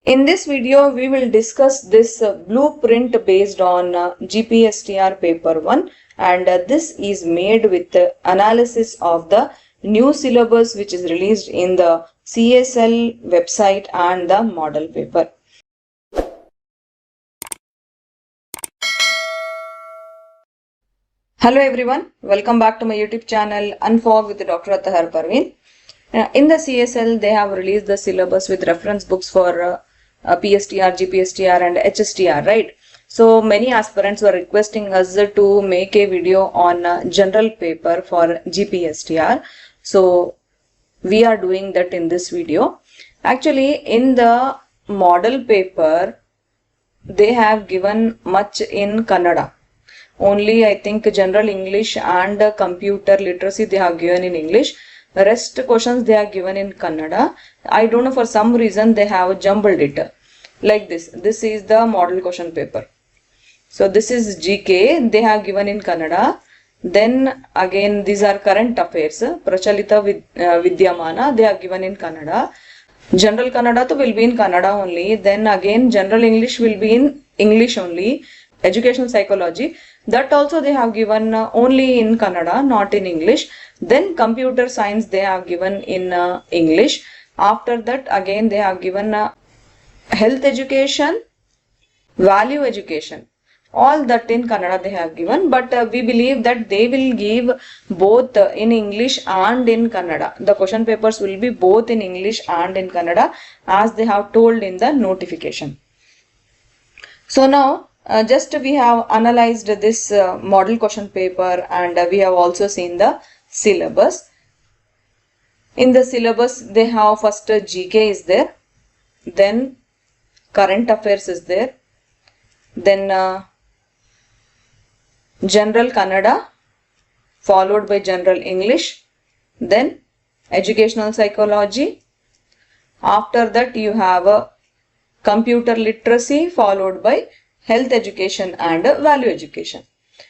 In this video, we will discuss this blueprint based on GPSTR paper 1, and this is made with analysis of the new syllabus which is released in the CSL website and the model paper. Hello everyone, welcome back to my YouTube channel Unfog with Dr. Attahar Parveen. In the CSL, they have released the syllabus with reference books for PSTR, GPSTR and HSTR, right? So many aspirants were requesting us to make a video on general paper for GPSTR. So we are doing that in this video. Actually, in the model paper, they have given much in Kannada. Only I think general English and computer literacy they have given in English. The rest questions they are given in Kannada. I don't know, for some reason they have jumbled it. Like this. This is the model question paper. So this is GK. They have given in Kannada. Then again these are current affairs. Prachalita Vidyamana. They have given in Kannada. General Kannada will be in Kannada only. Then again general English will be in English only. Educational psychology, that also they have given only in Kannada, not in English. Then computer science they have given in English. After that again they have given health education, value education, all that in Kannada they have given, but we believe that they will give both in English and in Kannada. The question papers will be both in English and in Kannada as they have told in the notification. So now just we have analyzed this model question paper, and we have also seen the syllabus. In the syllabus they have first GK is there, then current affairs is there, then general Kannada followed by general English, then educational psychology. After that you have a computer literacy followed by health education and value education.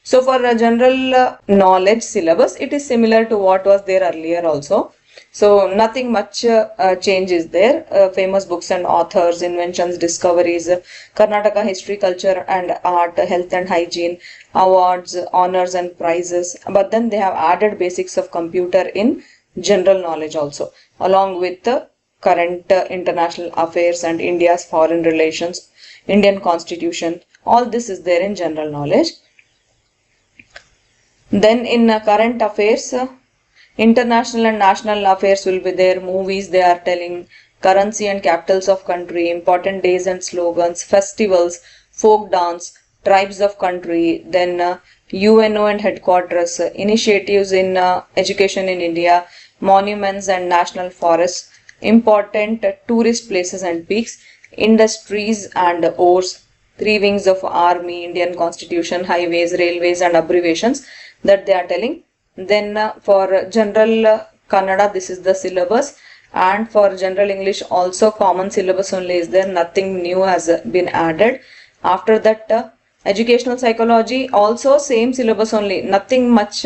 So for a general knowledge syllabus, it is similar to what was there earlier also. So nothing much change is there. Famous books and authors, inventions, discoveries, Karnataka history, culture and art, health and hygiene, awards, honors and prizes. But then they have added basics of computer in general knowledge also, along with the current international affairs and India's foreign relations, Indian constitution. All this is there in general knowledge. Then in current affairs, international and national affairs will be there. Movies they are telling, currency and capitals of country, important days and slogans, festivals, folk dance, tribes of country, then UNO and headquarters, initiatives in education in India, monuments and national forests, important tourist places and peaks, industries and ores, three wings of army, Indian constitution, highways, railways and abbreviations that they are telling. Then for general Kannada this is the syllabus, and for general English also common syllabus only is there, nothing new has been added. After that educational psychology also same syllabus only, nothing much.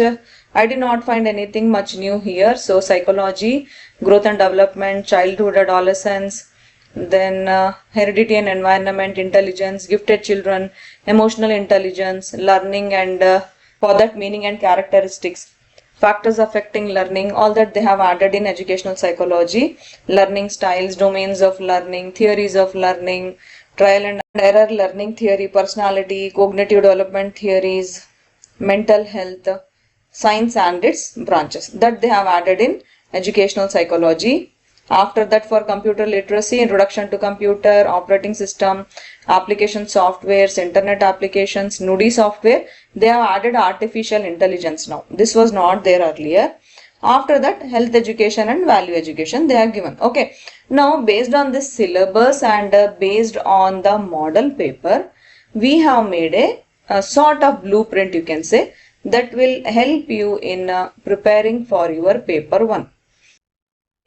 I did not find anything much new here. So psychology, growth and development, childhood, adolescence, then heredity and environment, intelligence, gifted children, emotional intelligence, learning and for that meaning and characteristics, factors affecting learning, all that they have added in educational psychology, learning styles, domains of learning, theories of learning, trial and error learning theory, personality, cognitive development theories, mental health, science and its branches, that they have added in educational psychology. After that for computer literacy, introduction to computer, operating system, application softwares, internet applications, NUDI software, they have added artificial intelligence now. This was not there earlier. After that health education and value education they have given. Okay. Now based on this syllabus and based on the model paper, we have made a sort of blueprint, you can say, that will help you in preparing for your paper 1.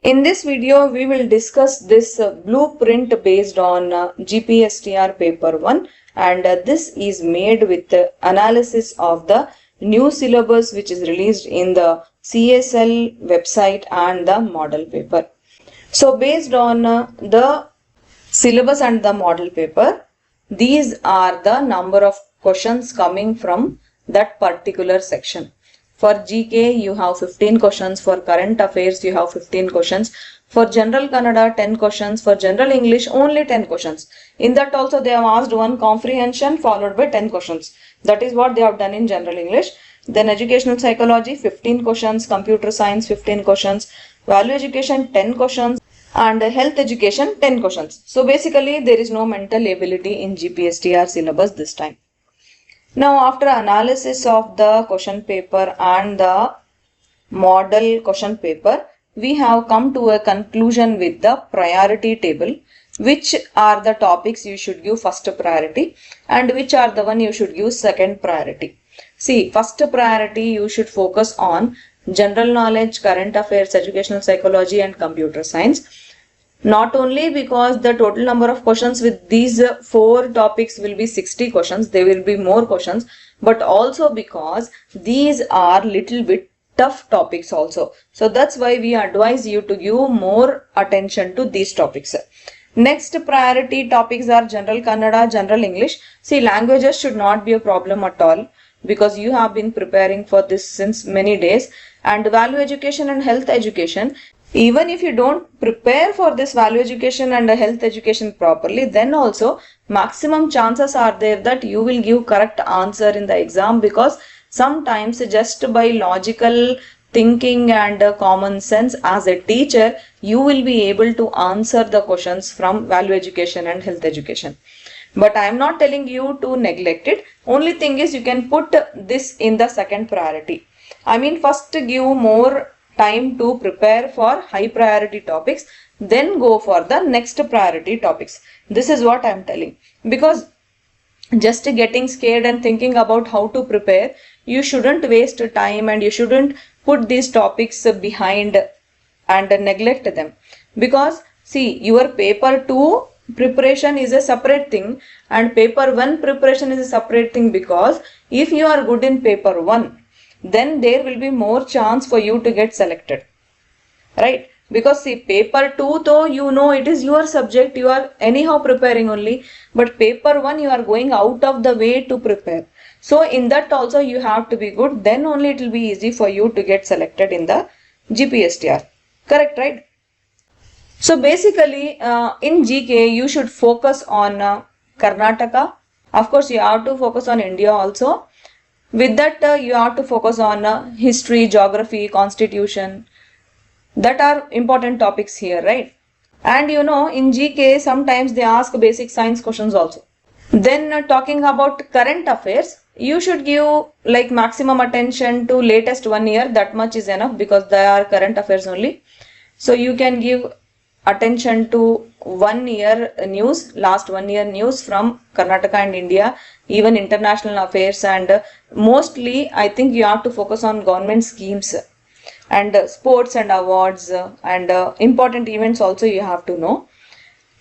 In this video, we will discuss this blueprint based on GPSTR paper 1, and this is made with analysis of the new syllabus which is released in the CSL website and the model paper. So based on the syllabus and the model paper. These are the number of questions coming from that particular section. For GK, you have 15 questions. For current affairs, you have 15 questions. For general Kannada, 10 questions. For general English, only 10 questions. In that also, they have asked one comprehension followed by 10 questions. That is what they have done in general English. Then educational psychology, 15 questions. Computer science, 15 questions. Value education, 10 questions. And health education, 10 questions. So basically, there is no mental ability in GPSTR syllabus this time. Now, after analysis of the question paper and the model question paper, we have come to a conclusion with the priority table, which are the topics you should give first priority and which are the one you should give second priority. See, first priority you should focus on general knowledge, current affairs, educational psychology and computer science. Not only because the total number of questions with these 4 topics will be 60 questions, there will be more questions, but also because these are little bit tough topics also. So that's why we advise you to give more attention to these topics. Next priority topics are general Kannada, general English. See, languages should not be a problem at all because you have been preparing for this since many days. And value education and health education, even if you don't prepare for this value education and health education properly, then also maximum chances are there that you will give correct answer in the exam, because sometimes just by logical thinking and common sense as a teacher, you will be able to answer the questions from value education and health education. But I am not telling you to neglect it. Only thing is you can put this in the second priority. I mean, first give more time to prepare for high priority topics, then go for the next priority topics. This is what I am telling, because just getting scared and thinking about how to prepare, you shouldn't waste time and you shouldn't put these topics behind and neglect them. Because see, your paper 2 preparation is a separate thing and paper 1 preparation is a separate thing, because if you are good in paper 1, then there will be more chance for you to get selected, right? Because see, paper 2 though, you know, it is your subject, you are anyhow preparing only, but paper 1 you are going out of the way to prepare. So in that also you have to be good, then only it will be easy for you to get selected in the GPSTR. Correct, right? So basically in GK you should focus on Karnataka. Of course you have to focus on India also. With that you have to focus on history, geography, constitution. That are important topics here, right? And you know, in GK sometimes they ask basic science questions also. Then talking about current affairs, you should give like maximum attention to latest 1 year. That much is enough because they are current affairs only. So you can give attention to 1 year news, last 1 year news from Karnataka and India, even international affairs, and mostly I think you have to focus on government schemes and sports and awards and important events also you have to know.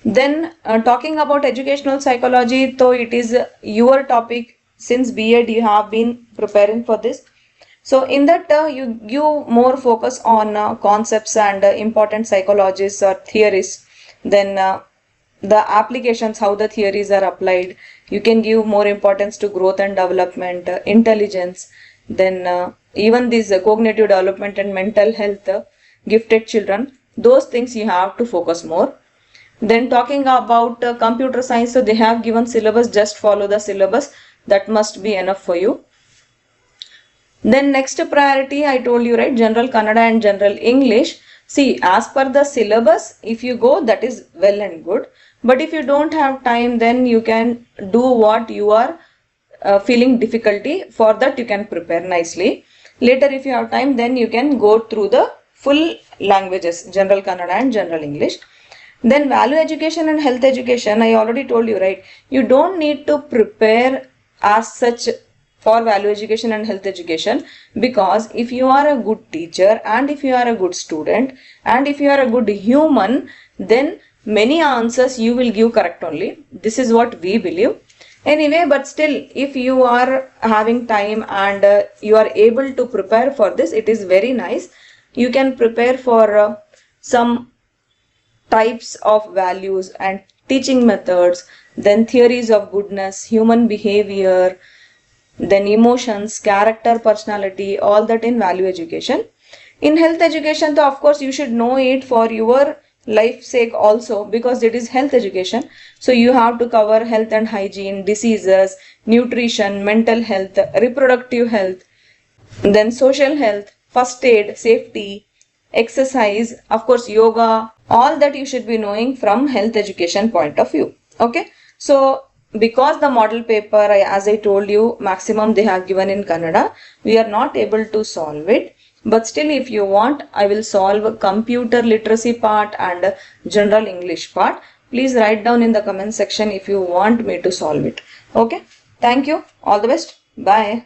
Then talking about educational psychology, though it is your topic, since B.Ed you have been preparing for this. So in that you give more focus on concepts and important psychologies or theories. Then the applications, how the theories are applied. You can give more importance to growth and development, intelligence. Then even this cognitive development and mental health, gifted children, those things you have to focus more. Then talking about computer science, so they have given syllabus, just follow the syllabus, that must be enough for you. Then next priority I told you, right, general Kannada and general English. See, as per the syllabus, if you go, that is well and good, but if you don't have time, then you can do what you are feeling difficulty. For that you can prepare nicely. Later if you have time, then you can go through the full languages, general Kannada and general English. Then value education and health education, I already told you, right, you don't need to prepare as such for value education and health education, because if you are a good teacher and if you are a good student and if you are a good human, then many answers you will give correct only. This is what we believe. Anyway, but still, if you are having time and you are able to prepare for this, it is very nice. You can prepare for some types of values and teaching methods, then theories of goodness, human behavior, then emotions, character, personality, all that in value education. In health education, though, of course, you should know it for your life sake also, because it is health education. So you have to cover health and hygiene, diseases, nutrition, mental health, reproductive health, then social health, first aid, safety, exercise, of course, yoga, all that you should be knowing from health education point of view. Okay, so because the model paper, as I told you, maximum they have given in Kannada, we are not able to solve it. But still, if you want, I will solve computer literacy part and general English part. Please write down in the comment section if you want me to solve it. Okay, thank you. All the best. Bye.